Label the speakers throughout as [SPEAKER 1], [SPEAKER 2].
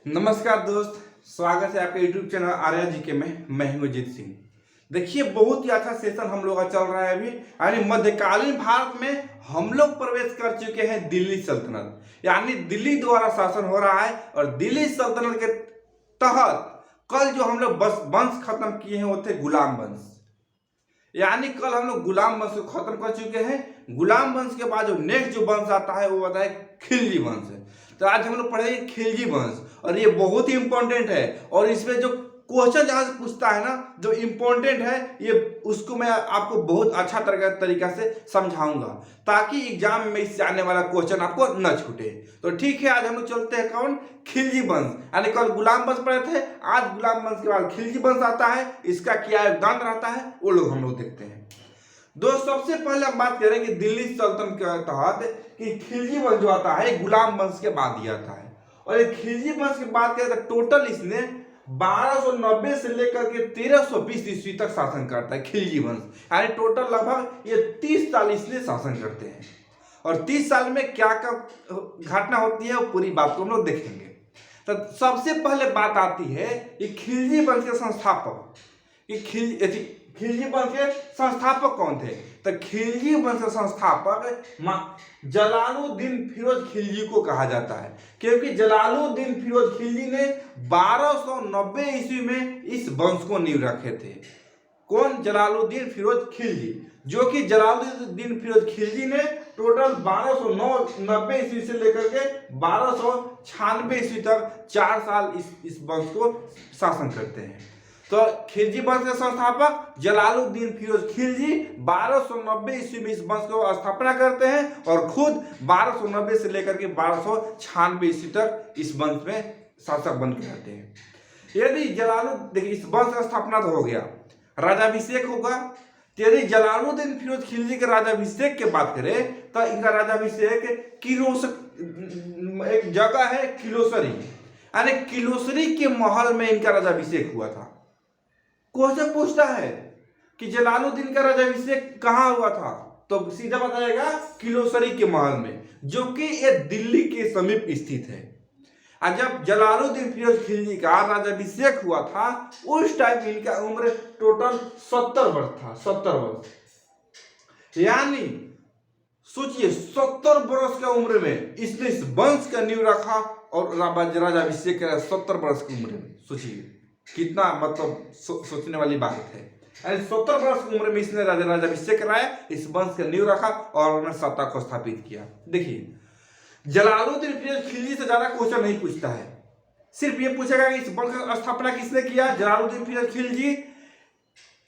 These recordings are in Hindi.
[SPEAKER 1] नमस्कार दोस्त, स्वागत है आपके YouTube चैनल आर्या जी के में। मैं हूं अजीत सिंह। देखिए, बहुत ही अच्छा सेशन हम लोग का चल रहा है अभी। यानी मध्यकालीन भारत में हम लोग प्रवेश कर चुके हैं दिल्ली सल्तनत, यानी दिल्ली द्वारा शासन हो रहा है। और दिल्ली सल्तनत के तहत कल जो हम लोग वंश खत्म किए हैं वो थे गुलाम वंश। यानी कल हम लोग गुलाम वंश को खत्म कर चुके हैं। गुलाम वंश के बाद जो नेक्स्ट जो वंश आता है वो आता है खिलजी वंश। तो आज हम लोग पढ़ेंगे खिलजी वंश, और ये बहुत ही इंपॉर्टेंट है। और इसमें जो क्वेश्चन जहां से पूछता है ना, जो इंपॉर्टेंट है ये, उसको मैं आपको बहुत अच्छा तरीका से समझाऊंगा, ताकि एग्जाम में इससे आने वाला क्वेश्चन आपको न छूटे। तो ठीक है, आज हम लोग चलते हैं कौन, खिलजी वंश। यानी कल गुलाम वंश पढ़े थे, आज गुलाम वंश के बाद खिलजी वंश आता है। इसका क्या योगदान रहता है वो लोग हम लोग देखते हैं। दोस्त, सबसे पहले हम बात करें कि दिल्ली सल्तनत के तहत कि खिलजी वंश जो आता है गुलाम वंश के बाद ही आता है। और ये खिलजी वंश की बात करें तो टोटल इसने 1290 से लेकर के 1320 ईस्वी तक शासन करता है खिलजी वंश। यानी टोटल लगभग ये 30 साल इसने शासन करते हैं। और 30 साल में क्या क्या घटना होती है वो पूरी बात को हम लोग देखेंगे। तो सबसे पहले बात आती है कि खिलजी वंश के संस्थापक, खिलजी वंश के संस्थापक कौन थे। तो खिलजी वंश के संस्थापक जलालुद्दीन फिरोज खिलजी को कहा जाता है, क्योंकि जलालुद्दीन फिरोज खिलजी ने 1290 ईस्वी में इस वंश को नींव रखे थे। कौन? जलालुद्दीन फिरोज खिलजी। जो कि जलालुद्दीन फिरोज खिलजी ने टोटल 1290 ईस्वी से लेकर के 1296 ईस्वी तक 4 साल इस वंश को शासन करते हैं। तो खिलजी वंश के संस्थापक जलालुद्दीन फिरोज खिलजी 1290 ईस्वी में इस वंश को स्थापना करते हैं, और खुद 1290 से लेकर के 1296 ईस्वी तक इस वंश में शासक बन के रहते हैं। यदि देखिए, इस वंश का स्थापना तो हो गया, राजाभिषेक होगा। यदि जलालुद्दीन फिरोज खिलजी के राजाभिषेक की बात करें तो इनका राजाभिषेक एक जगह है किलोसरी, यानी किलोसरी के महल में इनका राजाभिषेक हुआ था। क्वेश्चन पूछता है कि जलालुद्दीन का राजाभिषेक कहाँ हुआ था, तो सीधा बताएगा किलोसरी के महल में, जो कि ये दिल्ली के समीप स्थित है। और जब जलालुद्दीन फिरोज खिलजी का राज्याभिषेक हुआ था उस टाइम इनका उम्र टोटल 70 वर्ष था। 70 वर्ष, यानी सोचिए 70 वर्ष का उम्र में इसने इस वंश का नींव रखा और राज्याभिषेक करा 70 वर्ष की उम्र में। सोचिए कितना, मतलब सोचने वाली बात है। 70 वर्ष की उम्र में इसने राज्याभिषेक कराया, इस वंश का नींव रखा और उन्होंने सत्ता को स्थापित किया। देखिए, जलालुद्दीन फिरोज खिलजी से ज्यादा क्वेश्चन नहीं पूछता है, सिर्फ ये पूछेगा कि इस वंश का स्थापना किसने किया, जलालुद्दीन फिरोज खिलजी।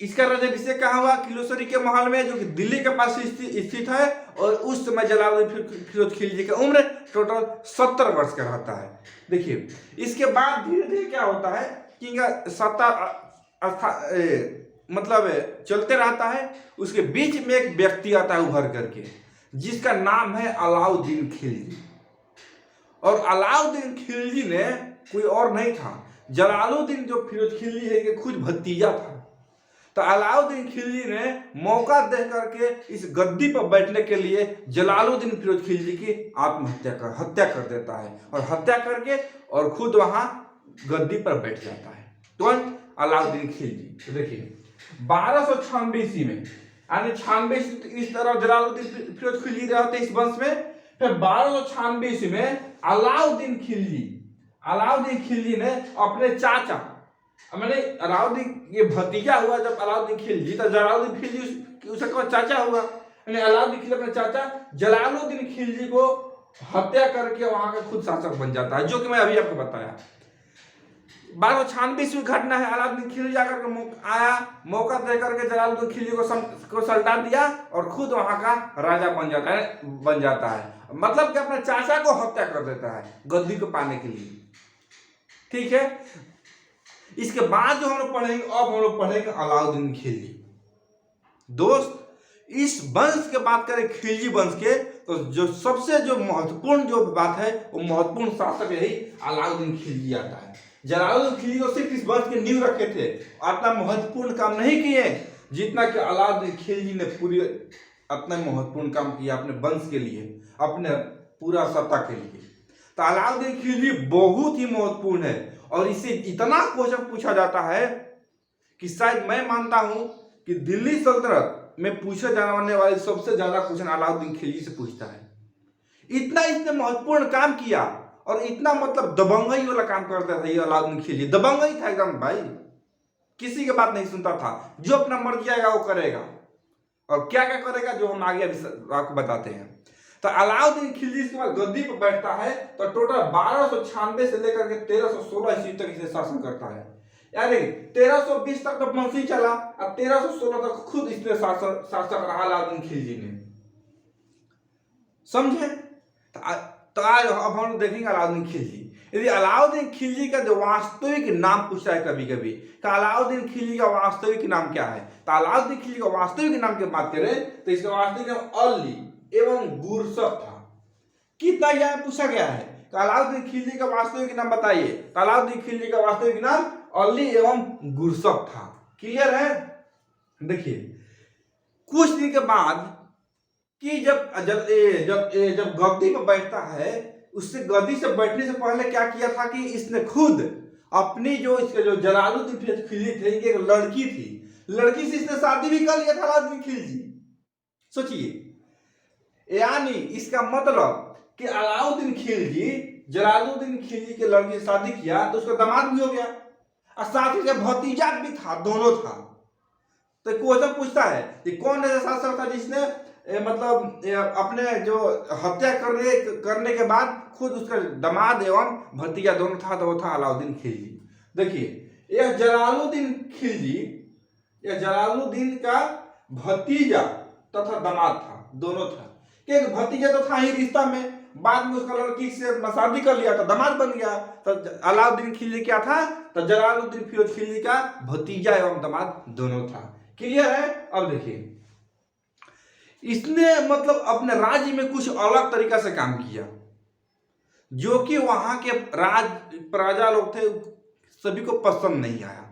[SPEAKER 1] इसका राज्याभिषेक कहाँ हुआ, किलोसरी के महल में, जो कि दिल्ली के पास स्थित है। और उस समय जलालुद्दीन फिरोज खिलजी की उम्र टोटल 70 वर्ष का रहता है। देखिए, इसके बाद धीरे धीरे क्या होता है कि इनका सत्ता मतलब चलते रहता है। उसके बीच में एक व्यक्ति आता है उभर करके, जिसका नाम है अलाउद्दीन खिलजी। और अलाउद्दीन खिलजी ने कोई और नहीं था, जलालुद्दीन जो फिरोज खिलजी है कि खुद भतीजा था। तो अलाउद्दीन खिलजी ने मौका दे करके इस गद्दी पर बैठने के लिए जलालुद्दीन फिरोज खिलजी की हत्या कर देता है, और हत्या करके और खुद वहां गद्दी पर बैठ जाता है। कौन? अलाउद्दीन खिलजी। तो देखिए 1296 ईस्वी में, यानी 96 इस तरह जलालुद्दीन फिरोज खिलजी रहते इस वंश में। फिर 1296 ईस्वी में अलाउद्दीन खिलजी ने अपने चाचा, मैंने अलाउद्दीन ये भतीजा हुआ जब अलाउद्दीन खिलजी, तो जलालुद्दीन खिलजी उसका चाचा हुआ। यानी अलाउद्दीन खिलजी अपने चाचा जलालुद्दीन खिलजी को हत्या करके वहां का खुद शासक बन जाता है, जो कि मैं अभी आपको बताया। 1296 ईस्वी घटना है। अलाउद्दीन खिलजी जाकर आया, मौका दे करके जलालुद्दीन खिलजी को सल्टा दिया और खुद वहां का राजा बन जाता है। मतलब कि अपने चाचा को हत्या कर देता है गद्दी को पाने के लिए। ठीक है, इसके बाद जो हम लोग पढ़ेंगे, अब हम लोग पढ़ेंगे अलाउद्दीन खिलजी। दोस्त, इस वंश के बात करें खिलजी वंश के, तो जो सबसे जो महत्वपूर्ण जो बात है वो महत्वपूर्ण शासक यही अलाउद्दीन खिलजी आता है। जलालुद्दीन खिलजी को सिर्फ इस वंश के नींव रखे थे, अपना महत्वपूर्ण काम नहीं किए जितना कि अलाउद्दीन खिलजी ने पूरी अपना महत्वपूर्ण काम किया अपने वंश के लिए, अपने पूरा सत्ता के लिए। तो अलाउद्दीन खिलजी बहुत ही महत्वपूर्ण है और इससे इतना क्वेश्चन पूछा जाता है कि शायद मैं मानता हूं कि दिल्ली सल्तनत में पूछे जाने वाले सबसे ज्यादा क्वेश्चन अलाउद्दीन खिलजी से पूछता है। इतना इसने महत्वपूर्ण काम किया और इतना मतलब दबंगई वाला काम करता था ये अलाउद्दीन खिलजी। दबंगई था एकदम भाई, किसी की बात नहीं सुनता था, जो अपना मर्जी आएगा वो करेगा और क्या क्या करेगा जो हम आगे आपको बताते हैं। तो अलाउद्दीन खिलजी इसके बाद गद्दी पर बैठता है तो टोटल 1296 से लेकर के 1316 ईस्वी तक इसे शासन करता है। यानी 1320 तक तो वंशी चला और 1316 तक खुद इसने शासक रहा अलाउद्दीन खिलजी ने, समझे। तो आज अब हम देखेंगे अलाउद्दीन खिलजी। यदि अलाउद्दीन खिलजी का जो वास्तविक नाम पूछता है कभी कभी कि अलाउद्दीन खिलजी का वास्तविक नाम क्या है, तो अलाउद्दीन खिलजी का वास्तविक नाम की बात करें तो इसका वास्तविक नाम अली एवं गुरसत था। कितना यह पूछा गया है तो अलाउद्दीन खिलजी का वास्तविक नाम बताइए, तो अलाउद्दीन खिलजी का वास्तविक नाम अली एवं गुरसत था। क्लियर है। देखिए कुछ दिन के बाद कि जब गद्दी पर बैठता है, उससे गद्दी से बैठने से पहले क्या किया था कि इसने खुद अपनी जो इसके जो जलालुद्दीन खिलजी थे, इनकी एक लड़की थी, लड़की से इसने शादी भी कर लिया था अलाउद्दीन खिलजी। सोचिए, यानी इसका मतलब कि अलाउद्दीन खिलजी जलालुद्दीन खिलजी के लड़की से शादी किया तो उसका दामाद भी हो गया और साथ ही भतीजा भी था, दोनों था। तो क्वेश्चन पूछता है कि कौन ऐसा शासक था जिसने मतलब अपने जो हत्या करने के बाद खुद उसका दामाद एवं भतीजा दोनों था, तो वो था अलाउद्दीन खिलजी। देखिए यह जलालुद्दीन का भतीजा तथा दामाद था, दोनों था। कि भतीजा तो था ही रिश्ता में, बाद में उसका लड़की से शादी कर लिया तो दामाद बन गया। तो अलाउद्दीन खिलजी क्या था, तो जलालुद्दीन फिरोज खिलजी का भतीजा एवं दामाद दोनों था। क्लियर है। अब देखिए इसने मतलब अपने राज्य में कुछ अलग तरीका से काम किया जो कि वहां के प्रजा लोग थे सभी को पसंद नहीं आया।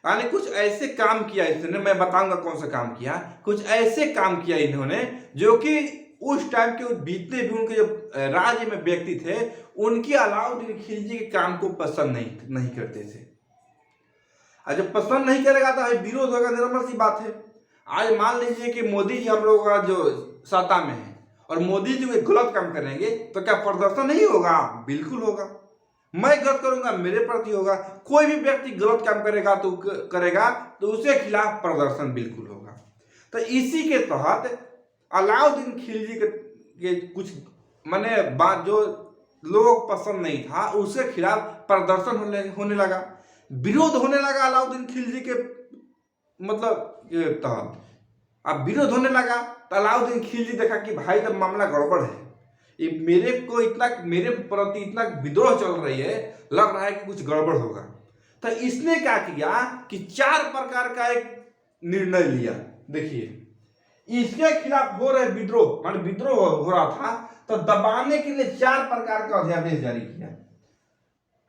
[SPEAKER 1] यानी कुछ ऐसे काम किया इसने, मैं बताऊंगा कौन सा काम किया, कुछ ऐसे काम किया इन्होंने जो कि उस टाइम के जितने भी उनके जो राज्य में व्यक्ति थे उनके अलाउद्दीन खिलजी के काम को पसंद नहीं करते थे। और जब पसंद नहीं करेगा तो विरोध होगा, निर्मल सी बात है। आज मान लीजिए कि मोदी जी हम लोग का जो सत्ता में है और मोदी जी कोई गलत काम करेंगे तो क्या प्रदर्शन नहीं होगा? बिल्कुल होगा। मैं गलत करूंगा मेरे प्रति होगा, कोई भी व्यक्ति गलत काम करेगा तो उसके खिलाफ प्रदर्शन बिल्कुल होगा। तो इसी के तहत अलाउद्दीन खिलजी के कुछ माने बात जो लोग पसंद नहीं था उसके खिलाफ प्रदर्शन होने लगा, विरोध होने लगा अलाउद्दीन खिलजी के मतलब तहत। अब विरोध होने लगा तो अलाउद्दीन खिलजी देखा कि भाई तो मामला गड़बड़ है, ये मेरे प्रति इतना विद्रोह चल रही है, लग रहा है कि कुछ गड़बड़ होगा। तो इसने क्या किया कि 4 प्रकार का एक निर्णय लिया। देखिए इसके खिलाफ हो रहे विद्रोह मान विद्रोह हो रहा था तो दबाने के लिए 4 प्रकार का अध्यादेश जारी किया।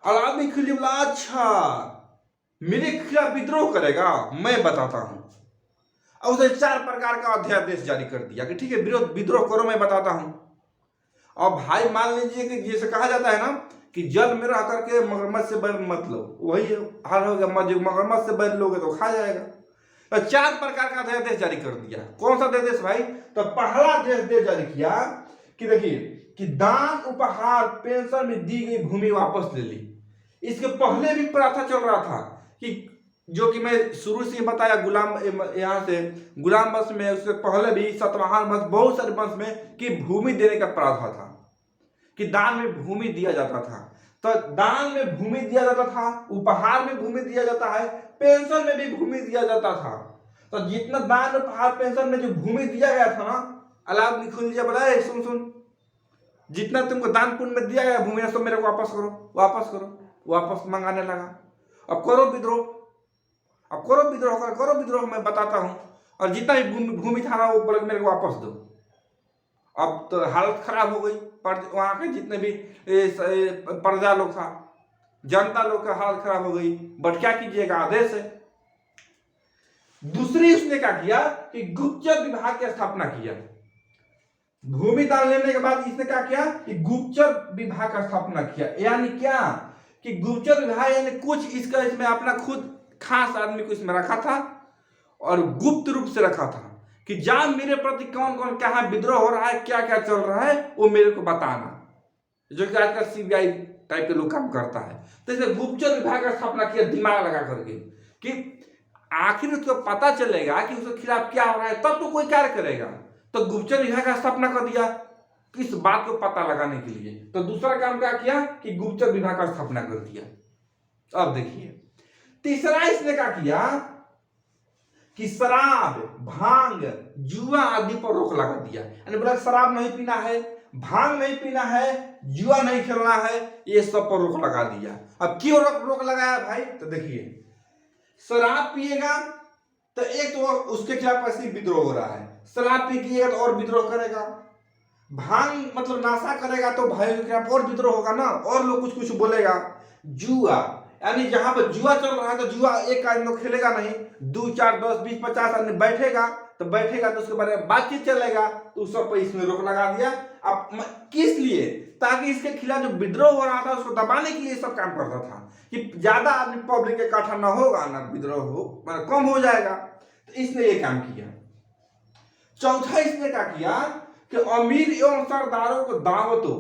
[SPEAKER 1] अलाउद्दीन खिलजी बोला अच्छा मेरे खिलाफ विद्रोह करेगा, मैं बताता हूं। और उसे 4 प्रकार का अध्यादेश जारी कर दिया कि ठीक है विद्रोह करो, मैं बताता हूं। और भाई मान लीजिए कि जैसे कहा जाता है ना कि जल में रह करके मगरमच्छ से बैर मत लो, वही हाल हो गया, मगरमच्छ से बैर लोगे तो खा जाएगा। तो 4 प्रकार का अध्यादेश जारी कर दिया। कौन सा अध्यादेश भाई? तो पहला अध्यादेश जारी किया कि देखिए कि दान उपहार पेंशन में दी गई भूमि वापस ले ली। इसके पहले भी प्रथा चल रहा था कि जो कि मैं शुरू से बताया यहाँ से गुलाम वंश में, उससे पहले भी सतवाहन वंश, बहुत सारे वंश में कि भूमि देने का प्रथा था कि दान में भूमि दिया जाता था। तो दान में भूमि दिया जाता था, उपहार में भूमि दिया जाता है, पेंशन में भी भूमि दिया जाता था। तो जितना दान उपहार पेंशन में जो भूमि दिया गया था ना, अलाउद्दीन खिलजी बोला सुन जितना तुमको दान पुण्य में दिया गया भूमि सब मेरे को वापस करो। वापस मंगाने लगा। अब करो विद्रोह मैं बताता हूं, और जितना भी भूमि था ना वो बोले मेरे को वापस दो। अब तो हालत खराब हो गई, वहां के जितने भी प्रजा लोग था, जनता लोग का हालत खराब हो गई। बट क्या कीजिएगा, आदेश है। दूसरी उसने क्या किया कि गुप्तचर विभाग की स्थापना किया। भूमि दान लेने के बाद इसने क्या किया कि गुप्तचर विभाग का स्थापना किया। यानी क्या कि गुप्तचर विभाग यानी कुछ इसका इसमें अपना खुद खास आदमी को इसमें रखा था और गुप्त रूप से रखा था कि जान मेरे प्रति कौन कौन कहाँ विद्रोह हो रहा है, क्या क्या चल रहा है, वो मेरे को बताना, जो कि आजकल सीबीआई टाइप के लोग काम करता है। तो इसे गुप्तचर विभाग का स्थापना किया दिमाग लगा करके कि आखिर उसको पता चलेगा कि उसके खिलाफ क्या हो रहा है, तब तो कोई कार्य करेगा। तो गुप्तचर विभाग का स्थापना कर दिया किस बात को पता लगाने के लिए। तो दूसरा काम क्या किया कि गुप्तचर विभाग का स्थापना कर दिया। अब देखिए तीसरा इसने क्या किया कि शराब, भांग, जुआ आदि पर रोक लगा दिया। यानी बोला शराब नहीं पीना है, भांग नहीं पीना है, जुआ नहीं खेलना है, ये सब पर रोक लगा दिया। अब क्यों रोक लगाया भाई? तो देखिए शराब पिएगा तो एक तो उसके खिलाफ ऐसी विद्रोह हो रहा है, शराब पीएगा तो और विद्रोह करेगा, भांग मतलब नशा करेगा तो भाई के खिलाफ और विद्रोह होगा ना, और लोग कुछ कुछ बोलेगा। जुआ यानी जहां पर जुआ चल रहा है तो जुआ एक आदमी खेलेगा नहीं, 2 4 10 20 50 आदमी बैठेगा तो उसके बारे में बातचीत चलेगा, तो उस सब पर इसमें रोक लगा दिया। अब किस लिए? ताकि इसके खिलाफ जो विद्रोह हो रहा था उसको दबाने के लिए सब काम करता था कि ज्यादा आदमी पब्लिक इकट्ठा ना होगा ना विद्रोह हो कम हो जाएगा। तो इसने ये काम किया। चौथा इसने क्या किया कि अमीर एवं सरदारों को दावतों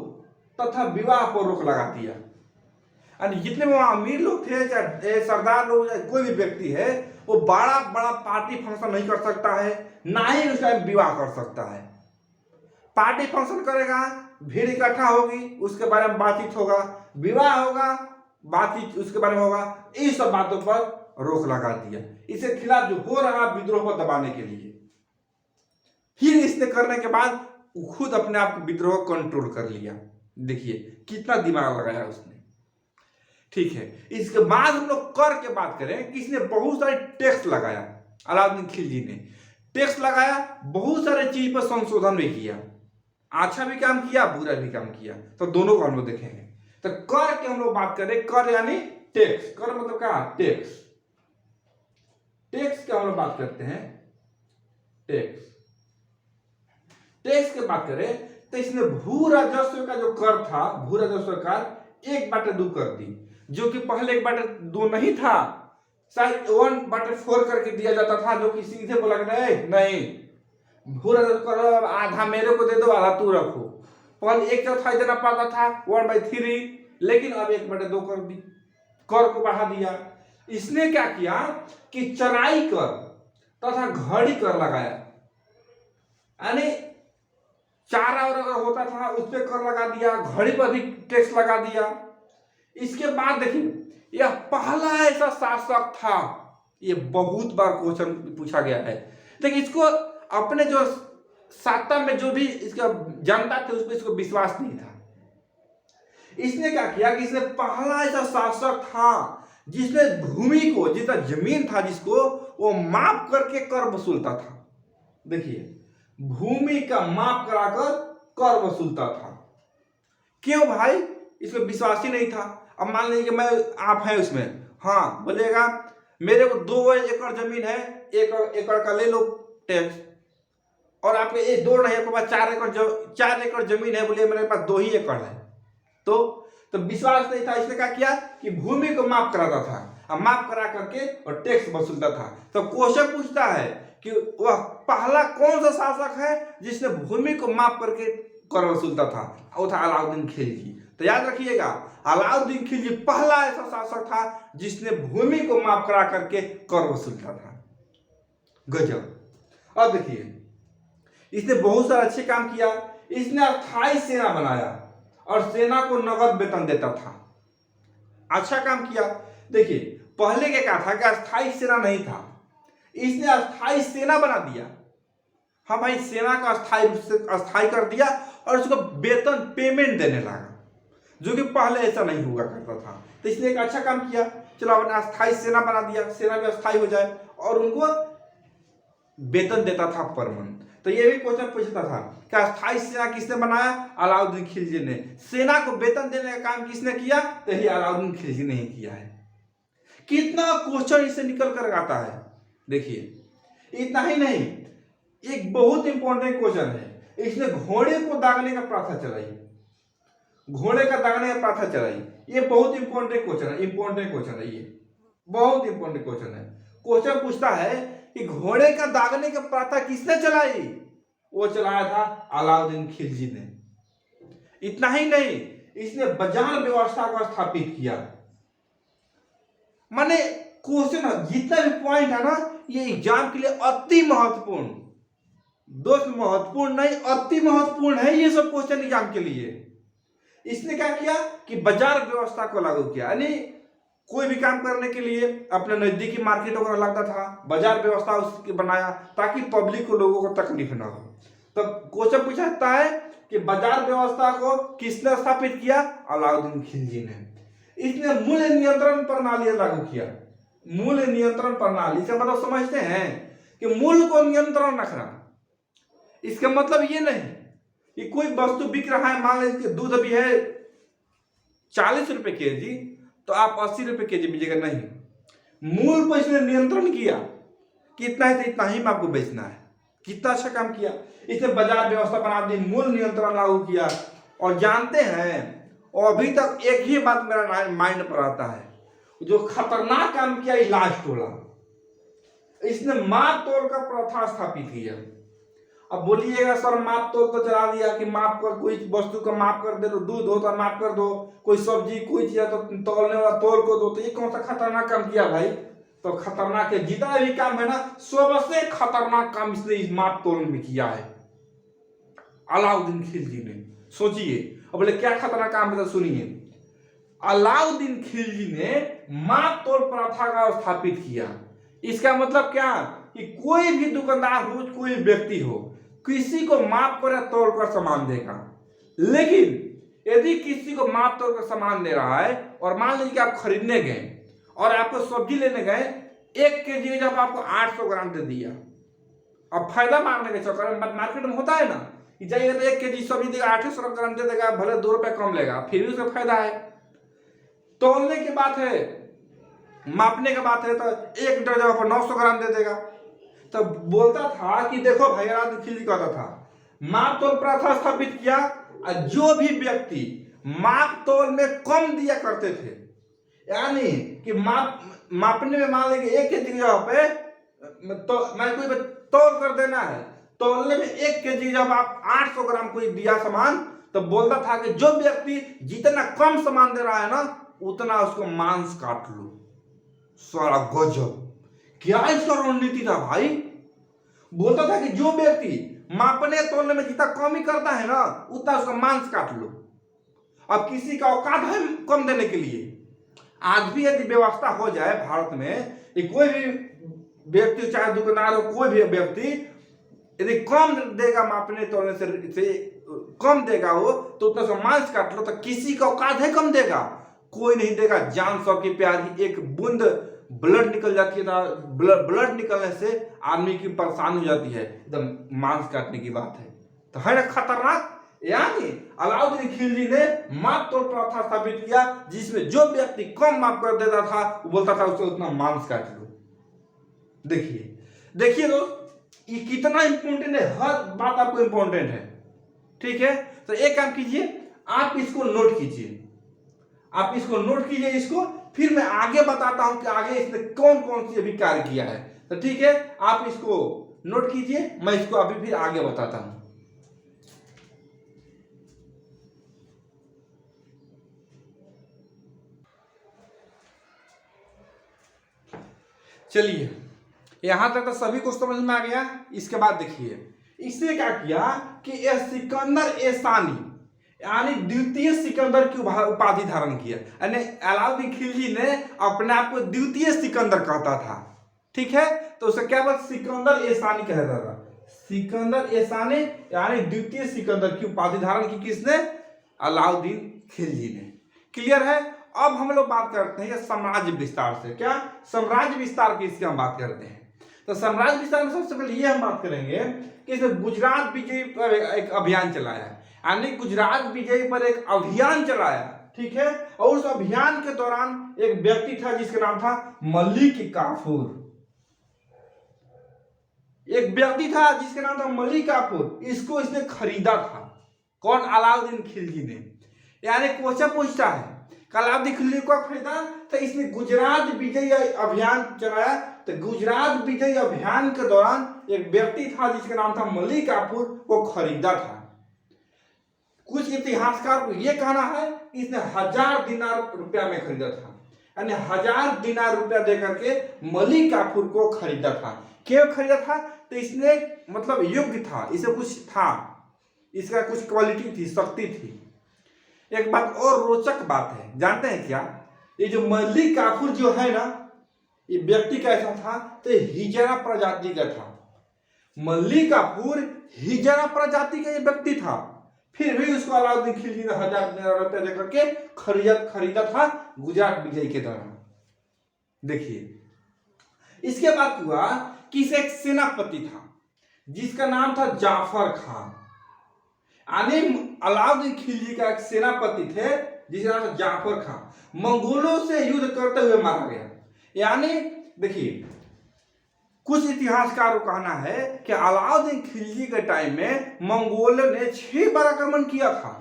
[SPEAKER 1] तथा विवाह पर रोक लगा दिया। यानी जितने वहां अमीर लोग थे, चाहे सरदार लोग, चाहे कोई भी व्यक्ति है, वो बड़ा बड़ा पार्टी फंक्शन नहीं कर सकता है, ना ही उसका विवाह कर सकता है। पार्टी फंक्शन करेगा, भीड़ इकट्ठा होगी, उसके बारे में बातचीत होगा, विवाह होगा, बातचीत उसके बारे में होगा, इन सब बातों पर रोक लगा दिया। इसके खिलाफ जो हो रहा विद्रोह को दबाने के लिए। फिर इसने करने के बाद खुद अपने आप को विद्रोह कंट्रोल कर लिया। देखिए कितना दिमाग लगाया उसने। ठीक है, इसके बाद हम लोग कर के बात करें कि इसने बहुत सारे टैक्स लगाया। अलाउद्दीन खिलजी ने टैक्स लगाया, बहुत सारे चीज पर संशोधन भी किया, अच्छा भी काम किया, बुरा भी काम किया। तो दोनों को हम लोग देखेंगे। तो कर के हम लोग बात करें, कर यानी टैक्स, कर मतलब क्या? टैक्स। टैक्स की हम लोग बात करते हैं, टैक्स। टैक्स की बात करें तो इसने भू राजस्व का जो कर था, भू राजस्व का 1/2 कर दी, जो कि पहले 1/2 नहीं था, शायद 1/4 करके दिया जाता था, जो कि सीधे बोला नहीं भू राजस्व कर आधा मेरे को दे दो, आधा तू रखो। पहले 1/4 देना पड़ता था, 1/3, लेकिन अब 1/2 कर दी, कर को बढ़ा दिया। इसने क्या किया कि चराई कर तथा घड़ी कर लगाया। यानी चारा और अगर होता था उस पर कर लगा दिया, घड़ी पर भी टैक्स लगा दिया। इसके बाद देखिए यह पहला ऐसा शासक था, ये बहुत बार क्वेश्चन पूछा गया है। देखिए इसको अपने जो सत्ता में जो भी इसका जनता थे उस पर इसको विश्वास नहीं था। इसने क्या किया कि इसने पहला ऐसा शासक था जिसने भूमि को, जितना जमीन था जिसको, वो माप करके कर वसूलता था। देखिए भूमि का माप कराकर कर वसूलता था। क्यों भाई? इसमें विश्वास ही नहीं था। अब मान लीजिए कि मैं आप है उसमें, हाँ बोलेगा मेरे को 2 एकड़ जमीन है, 1 एकड़ का ले लो टैक्स, और आपके 2 नहीं, आपके पास 4 एकड़ जमीन है, बोलिए मेरे पास 2 ही एकड़ है, तो विश्वास नहीं था। इसने क्या किया कि भूमि को माप कराता था, और माप करा करके और टैक्स वसूलता था। तो क्वेश्चन पूछता है कि वह पहला कौन सा शासक है जिसने भूमि को माप करके कर वसूलता था? वो था अलाउद्दीन खिलजी। तो याद रखिएगा, अलाउद्दीन खिलजी पहला ऐसा शासक था जिसने भूमि को माप करा करके कर वसूलता था। गजब। अब देखिए इसने बहुत सारे अच्छे काम किया। इसने अस्थायी सेना बनाया और सेना को नगद वेतन देता था। अच्छा काम किया। देखिए पहले क्या था कि अस्थायी सेना नहीं था, इसने अस्थायी सेना बना दिया। हाँ भाई, सेना का अस्थायी रूप से अस्थायी कर दिया और उसको वेतन पेमेंट देने लगा, जो कि पहले ऐसा नहीं हुआ करता था। तो इसलिए एक अच्छा काम किया, चलो अपने अस्थायी सेना बना दिया, सेना भी अस्थायी हो जाए, और उनको वेतन देता था पर मंथ। तो ये भी क्वेश्चन पूछता था कि अस्थायी सेना किसने बनाया? अलाउद्दीन खिलजी ने। सेना को वेतन देने का काम किसने किया? तो ये अलाउद्दीन खिलजी ने ही किया है। कितना क्वेश्चन इससे निकल कर आता है। देखिए इतना ही नहीं, एक बहुत इंपॉर्टेंट क्वेश्चन है इसने घोड़े को दागने का प्रथा चलाई, घोड़े का दागने का प्रथा चलाई। ये बहुत इंपॉर्टेंट क्वेश्चन है, इंपॉर्टेंट क्वेश्चन है, ये बहुत इंपॉर्टेंट क्वेश्चन है। क्वेश्चन पूछता है कि घोड़े का दागने का प्रथा किसने चलाई? वो चलाया था अलाउद्दीन खिलजी ने। इतना ही नहीं, इसने बाजार व्यवस्था को स्थापित किया। माने क्वेश्चन जितना भी पॉइंट है ना, ये एग्जाम के लिए अति महत्वपूर्ण, दोस्त महत्वपूर्ण नहीं अति महत्वपूर्ण है ये सब क्वेश्चन एग्जाम के लिए। इसने क्या किया कि बाजार व्यवस्था को लागू किया, यानी कोई भी काम करने के लिए अपने नजदीकी मार्केट वगैरह लगता था, बाजार व्यवस्था उसकी बनाया ताकि पब्लिक को, लोगों को तकलीफ ना हो। तो क्वेश्चन पूछा जाता है कि बाजार व्यवस्था को किसने स्थापित किया? अलाउद्दीन खिलजी ने। इसने मूल्य नियंत्रण प्रणाली लागू किया। मूल्य नियंत्रण प्रणाली से मतलब समझते हैं कि मूल्य को नियंत्रण रखना। इसका मतलब ये नहीं कि कोई वस्तु बिक रहा है, मान लीजिए दूध अभी है 40 रुपए केजी, तो आप 80 रुपए केजी बेचेगा, नहीं। मूल्य पर इसने नियंत्रण किया कि इतना है तो इतना ही में आपको बेचना है। कितना अच्छा काम किया। इसने बाजार व्यवस्था बना दी, मूल्य नियंत्रण लागू किया। और जानते हैं, अभी तक एक ही बात मेरा माइंड पर आता है, जो खतरनाक काम किया इलाज टोला। इसने माप तोल का प्रथा स्थापित किया। अब बोलिएगा सर माप तोल तो चला दिया कि माप कर, कोई वस्तु का माप कर दे, तो दूध हो तो माप कर दो, कोई सब्जी कोई चीज तो तोलने वाला तोल को दो, तो ये कौन सा खतरनाक काम किया भाई? तो खतरनाक है, जितना भी काम है ना सबसे खतरनाक काम इसने इस माप तोल में किया है अलाउद्दीन खिलजी ने। सोचिए, अब बोले क्या खतरनाक काम है तो सुनिए। अलाउद्दीन खिलजी ने माप तोल प्रथा का स्थापित किया। इसका मतलब क्या कि कोई भी दुकानदार हो, कोई व्यक्ति हो, किसी को माप कर तोल कर सामान देगा। लेकिन यदि किसी को माप तोल कर सामान दे रहा है और मान लीजिए कि आप खरीदने गए और आपको सब्जी लेने गए, 1 केजी जब आपको 800 ग्राम दे दिया, अब फायदा मारने के चक्कर में मार्केट में होता है ना कि जाइएगा तो 1 केजी सब्जी देगा, 800 ग्राम दे देगा, भले 2 रुपए कम लेगा, फिर भी उसका फायदा है। तोलने की बात है, मापने की बात है, तो 1 लीटर जगह पर 900 ग्राम दे देगा। तो बोलता था कि देखो भाई, अलाउद्दीन खिलजी कहता था माप तोल प्रथा स्थापित किया। जो भी व्यक्ति माप तोल में कम दिया करते थे, यानी कि मापने में मान लीजिए 1 केजी की जगह पे तो मैं कोई तोल कर देना है, तोलने में 1 केजी जब आप 800 ग्राम कोई दिया सामान, तो बोलता था कि जो व्यक्ति जितना कम सामान दे रहा है ना, उतना उसको मांस काट लो। सारा गजब, क्या इसका रणनीति था भाई। बोलता था कि जो व्यक्ति मापने तोलने में जितना कम ही करता है ना, उतना उसका मांस काट लो। अब किसी का औकात है कम देने के लिए। आज भी यदि व्यवस्था हो जाए भारत में, कोई भी व्यक्ति चाहे दुकानदार हो, कोई भी व्यक्ति यदि कम देगा, मापने तोलने से कम देगा वो, तो उतना उसका मांस काट लो। तो किसी का औकात है कम देगा? कोई नहीं देगा। जान सबकी प्यारी, एक बूंद ब्लड निकल जाती है, ब्लड निकलने से आदमी की परेशान हो जाती है, एकदम मांस काटने की बात है। तो है ना खतरनाक। यानी अलाउद्दीन खिलजी ने माप तोल प्रथा स्थापित किया, जिसमें जो व्यक्ति कम माप कर देता था, वो बोलता था उससे उतना मांस काट लो। देखिए दोस्त, ये कितना इंपॉर्टेंट है, हर बात आपको इंपॉर्टेंट है। ठीक है, तो एक काम कीजिए, आप इसको नोट कीजिए, आप इसको नोट कीजिए इसको, फिर मैं आगे बताता हूं कि आगे इसने कौन कौन सी अभी कार्य किया है। तो ठीक है, आप इसको नोट कीजिए, मैं इसको अभी फिर आगे बताता हूं। चलिए, यहां तक तो सभी को समझ में आ गया। इसके बाद देखिए इसने क्या किया कि यह सिकंदर एसानी यानी द्वितीय सिकंदर की उपाधि धारण किया। यानी अलाउद्दीन खिलजी ने अपने आप को द्वितीय सिकंदर कहता था। ठीक है, तो उसे क्या बात सिकंदर एसानी कहता था। सिकंदर एसानी यानी द्वितीय सिकंदर की उपाधि धारण की किसने? अलाउद्दीन खिलजी ने। क्लियर है। अब हम लोग बात करते हैं साम्राज्य विस्तार से। क्या साम्राज्य विस्तार की इसकी हम बात करते हैं। तो साम्राज्य विस्तार में सबसे पहले ये हम बात करेंगे कि इसने गुजरात विजय पर एक अभियान चलाया, यानी गुजरात विजय पर एक अभियान चलाया। ठीक है, और उस अभियान के दौरान एक व्यक्ति था जिसका नाम था मलिक काफूर। एक व्यक्ति था जिसका नाम था मलिक काफूर, इसको इसने खरीदा था। कौन? अलाउद्दीन खिलजी ने। यानी क्वेश्चन पूछता है अलाउद्दीन खिलजी को खरीदा, तो इसने गुजरात विजय अभियान चलाया। तो गुजरात विजय अभियान के दौरान एक व्यक्ति था जिसका नाम था मलिक काफूर, को खरीदा था। कुछ इतिहासकार को यह कहना है इसने 1000 दिनार रुपया में खरीदा था, यानी 1000 दिनार रुपया देकर के मलिक काफूर को खरीदा था। क्यों खरीदा था? तो इसने मतलब योग्य था, इसे कुछ था, इसका कुछ क्वालिटी थी, शक्ति थी। एक बात और रोचक बात है, जानते हैं क्या? ये जो मलिक काफूर जो है ना, ये व्यक्ति कैसा था? तो हिजरा प्रजाति का था। मलिक काफूर हिजरा प्रजाति का ये व्यक्ति था, फिर भी उसको अलाउद्दीन खिलजी ने 1000 दिनार रुपया देकर के खरीदा था गुजरात विजय के दौरान। देखिए, इसके बाद हुआ कि इसे एक सेनापति था जिसका नाम था जाफर खान। यानी अलाउद्दीन खिलजी का एक सेनापति थे जिसका नाम था जाफर खान, मंगोलों से युद्ध करते हुए मारा गया। यानी देखिए, कुछ इतिहासकारों का कहना है कि अलाउद्दीन खिलजी के टाइम में मंगोलों ने 6 बार आक्रमण किया था,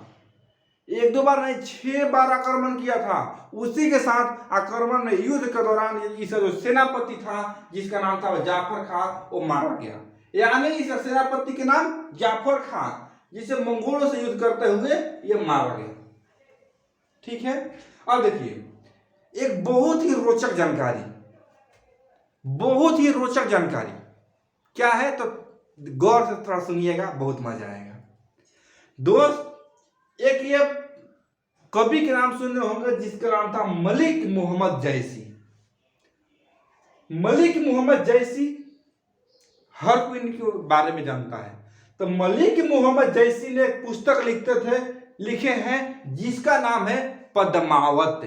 [SPEAKER 1] 1-2 बार नहीं, 6 बार आक्रमण किया था। उसी के साथ आक्रमण में युद्ध के दौरान इसका जो सेनापति था जिसका नाम था जाफर खान, वो मारा गया। यानी इस सेनापति के नाम जाफर खान, जिसे मंगोलों से युद्ध करते हुए ये मारा गया। ठीक है। अब देखिए, एक बहुत ही रोचक जानकारी, बहुत ही रोचक जानकारी क्या है, तो गौर से थोड़ा सुनिएगा, बहुत मजा आएगा। दोस्त, एक ये कवि के नाम सुन रहे होंगे जिसका नाम था मलिक मोहम्मद जैसी। मलिक मोहम्मद जैसी हर कोई इनके बारे में जानता है। तो मलिक मोहम्मद जैसी ने एक पुस्तक लिखे हैं जिसका नाम है पद्मावत।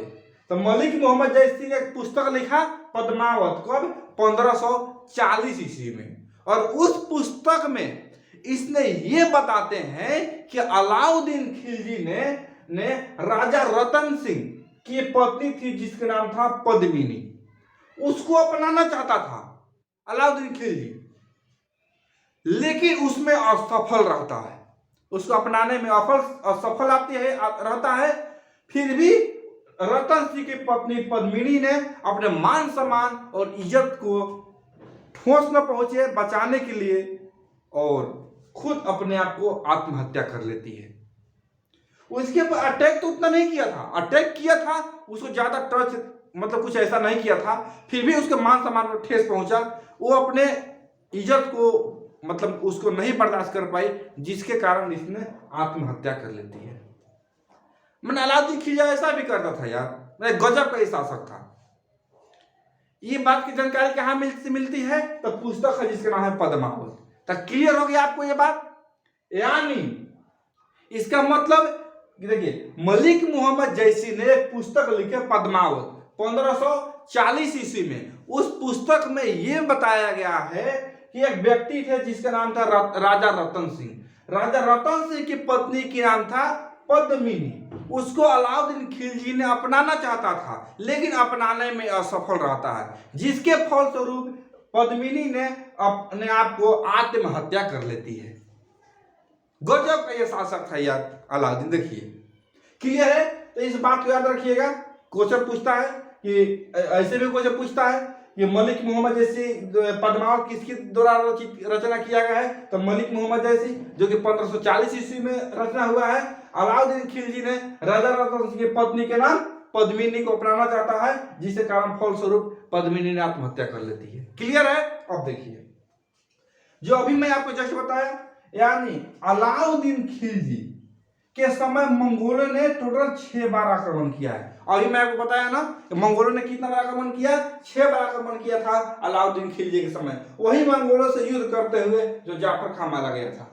[SPEAKER 1] तो मलिक मोहम्मद जैसी ने एक पुस्तक लिखा पद्मावत, कब? 1540 ईस्वी में। और उस पुस्तक में इसने ये बताते हैं कि अलाउद्दीन खिलजी ने राजा रतन सिंह की पत्नी थी जिसका नाम था पद्मिनी, उसको अपनाना चाहता था अलाउद्दीन खिलजी, लेकिन उसमें असफल रहता है। उसको अपनाने में असफल रहता है। फिर भी रतन सिंह की पत्नी पद्मिनी ने अपने मान सम्मान और इज्जत को ठोस न पहुंचे बचाने के लिए और खुद अपने आप को आत्महत्या कर लेती है। उसके ऊपर अटैक तो उतना नहीं किया था, अटैक किया था, उसको ज्यादा टच मतलब कुछ ऐसा नहीं किया था, फिर भी उसके मान सम्मान को ठेस पहुंचा। वो अपने इज्जत को मतलब उसको नहीं बर्दाश्त कर पाई, जिसके कारण इसने आत्महत्या कर लेती है। मैंने अलाउद्दीन खिलजी ऐसा भी करता था यार, मैं गजब का शासक था। ये बात की जानकारी कहाँ मिलती है? तो पुस्तक है जिसका नाम है पद्मावत। तो क्लियर हो गया आपको ये बात? यानी इसका मतलब देखिए, मलिक मोहम्मद जैसी ने एक पुस्तक लिखे पद्मावत 1540 ईस्वी में। उस पुस्तक में यह बताया गया है कि एक व्यक्ति थे जिसका नाम था राजा रतन सिंह। राजा रतन सिंह की पत्नी की नाम था पद्मिनी। उसको अलाउद्दीन खिलजी ने अपनाना चाहता था, लेकिन अपनाने में असफल रहता है, जिसके फलस्वरूप पद्मिनी ने अपने आप को आत्महत्या कर लेती है। गजब का ये शासक था यार अलाउद्दीन। देखिए, क्लियर है? तो इस बात को याद रखिएगा। क्वेश्चन पूछता है कि ऐसे भी क्वेश्चन पूछता है कि मलिक मोहम्मद जैसी पद्मावत किसके द्वारा रचना किया गया है? तो मलिक मोहम्मद जैसी, जो कि 1540 ईस्वी में रचना हुआ है। अलाउद्दीन खिलजी ने राजा रतन सिंह की पत्नी के नाम पद्मिनी को अपनाना चाहता है, जिसके कारण फलस्वरूप पद्मिनी ने आत्महत्या कर लेती है। क्लियर है? अब देखिए, जो अभी मैं आपको जस्ट बताया, यानी अलाउद्दीन खिलजी के समय मंगोलों ने टोटल 6 बार आक्रमण किया है। अभी मैं आपको बताया ना कि मंगोलों ने कितना बार आक्रमण किया? 6 बार आक्रमण किया था अलाउद्दीन खिलजी के समय। वही मंगोलों से युद्ध करते हुए जो जाफर खान मारा गया था।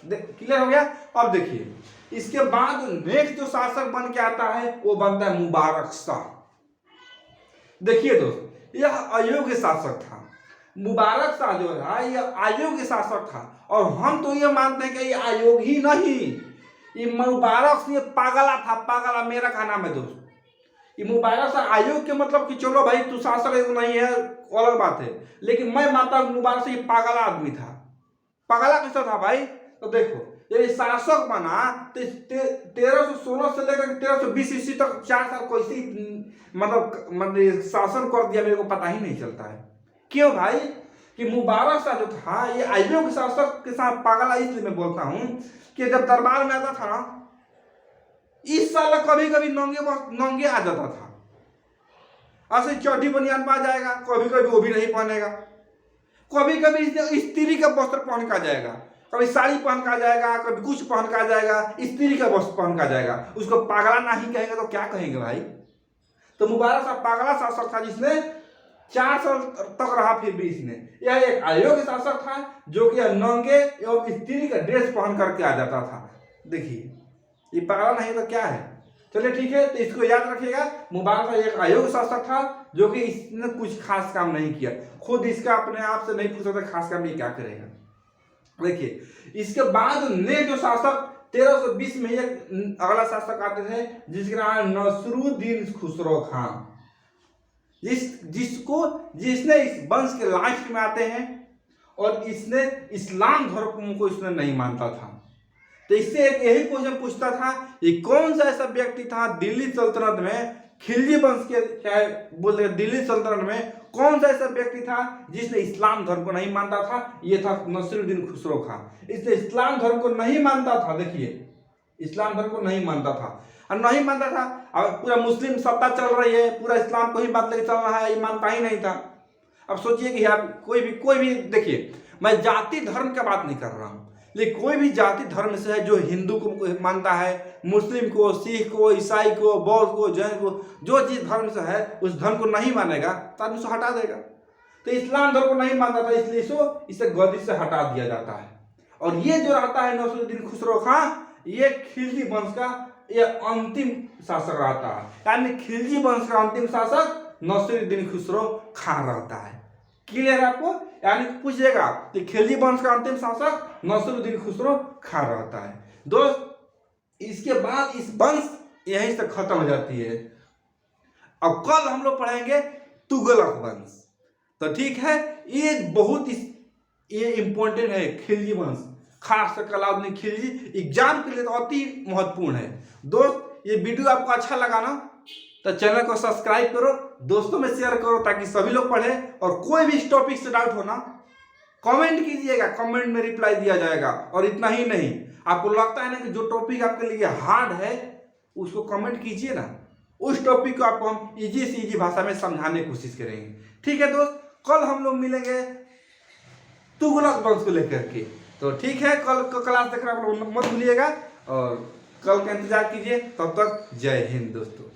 [SPEAKER 1] क्लियर हो गया? अब देखिए, इसके बाद नेक्स्ट जो शासक बन के आता है वो बनता है मुबारक शाह। देखिए दोस्त, यह अयोग्य शासक था। मुबारक शाह जो है यह अयोग्य शासक था, और हम तो ये मानते हैं कि ये अयोग ही नहीं, ये मुबारक सिंह पागला था। पागला मेरा का नाम है दोस्त। ये मुबारक शाह आयोग के मतलब कि चलो भाई तू शासक नहीं है अलग बात है, लेकिन मैं मानता हूँ मुबारक शाह ये पागला आदमी था। पागला कैसा था भाई? तो देखो ये शासक बना तो 1316 से लेकर 1320 ईस्वी तक 4 साल कैसे मतलब शासन कर दिया मेरे को पता ही नहीं चलता है। क्यों भाई? कि मुबारक शाह जो था ये आइबियों के शासक के साथ पागला इसलिए मैं बोलता हूँ कि जब दरबार में आता था ना इस साल कभी कभी नंगे आ जाता था। ऐसे चौड़ी बनियान पा जाएगा, कभी कभी वो भी नहीं पहनेगा, कभी कभी स्त्री का वस्त्र पहन का जाएगा, कभी साड़ी पहन का जाएगा, कभी कुछ पहन का जाएगा, स्त्री का वस्त्र पहन का जाएगा। उसको पागला नहीं कहेंगे तो क्या कहेंगे भाई? तो मुबारक शाह पागला शासक था जिसने 4 साल तक रहा। फिर भी इसने यह एक अयोग्य शासक था जो कि नंगे एवं स्त्री का ड्रेस पहन करके आ जाता था। देखिए ये पागला नहीं तो क्या है। चलिए ठीक है, तो इसको याद रखिएगा, मुबारक शाह एक अयोग्य शासक था जो कि इसने कुछ खास काम नहीं किया। खुद इसका अपने आप से नहीं पूछ सकता खास काम ये क्या करेगा। देखिए इसके बाद ने जो शासक 1320 में एक अगला शासक आते थे जिसका नाम है नसरुद्दीन खुसरो खान, जिसने इस वंश के लास्ट में आते हैं और इसने इस्लाम धर्म को इसने नहीं मानता था। तो इससे एक यही क्वेश्चन पूछता था कि कौन सा ऐसा व्यक्ति था दिल्ली सल्तनत में, खिलजी वंश के चाहे बोलते दिल्ली सल्तनत में कौन सा ऐसा व्यक्ति था जिसने इस्लाम धर्म को नहीं मानता था? ये था नसरुद्दीन खुसरो खान। इसने इस्लाम धर्म को नहीं मानता था। देखिए इस्लाम धर्म को नहीं मानता था और नहीं मानता था। अब पूरा मुस्लिम सत्ता चल रही है, पूरा इस्लाम को ही बात लेके चल रहा है, ये मानता ही नहीं था। अब सोचिए कि आप कोई भी देखिए मैं जाति धर्म का बात नहीं कर रहा हूँ, लेकिन कोई भी जाति धर्म से है जो हिंदू को मानता है, मुस्लिम को, सिख को, ईसाई को, बौद्ध को, जैन को, जो जिस धर्म से है उस धर्म को नहीं मानेगा तो आदमी उसे हटा देगा। तो इस्लाम धर्म को नहीं मानता था इसलिए इसे गद्दी से हटा दिया जाता है। और ये जो रहता है नसरुद्दीन खुसरो खान, ये खिलजी वंश का ये अंतिम शासक रहता है, यानी खिलजी वंश का अंतिम शासक नसरुद्दीन खुसरो खान रहता है। क्लियर आपको? यानी पूछिएगा कि खिलजी वंश का अंतिम शासक नसरुद्दीन खुसरो खान रहता है। दोस्त इसके बाद इस वंश यहीं से खत्म हो जाती है। अब कल हम लोग पढ़ेंगे तुगलक वंश। तो ठीक है, ये बहुत ये इंपॉर्टेंट है खिलजी वंश, खास कर अलाउद्दीन खिलजी एग्जाम के लिए तो अति महत्वपूर्ण है। दोस्त ये वीडियो आपको अच्छा लगा ना तो चैनल को सब्सक्राइब करो, दोस्तों में शेयर करो ताकि सभी लोग पढ़ें। और कोई भी इस टॉपिक से डाउट हो ना कमेंट कीजिएगा, कमेंट में रिप्लाई दिया जाएगा। और इतना ही नहीं, आपको लगता है ना कि जो टॉपिक आपके लिए हार्ड है उसको कमेंट कीजिए ना, उस टॉपिक को आपको हम इजी से इजी भाषा में समझाने की कोशिश करेंगे। ठीक है दोस्त, कल हम लोग मिलेंगे तुगलक वंश को लेकर के। तो ठीक है, कल का क्लास देखना आप लोग मत भूलिएगा और कल का इंतजार कीजिए। तब तक जय हिंद दोस्तों।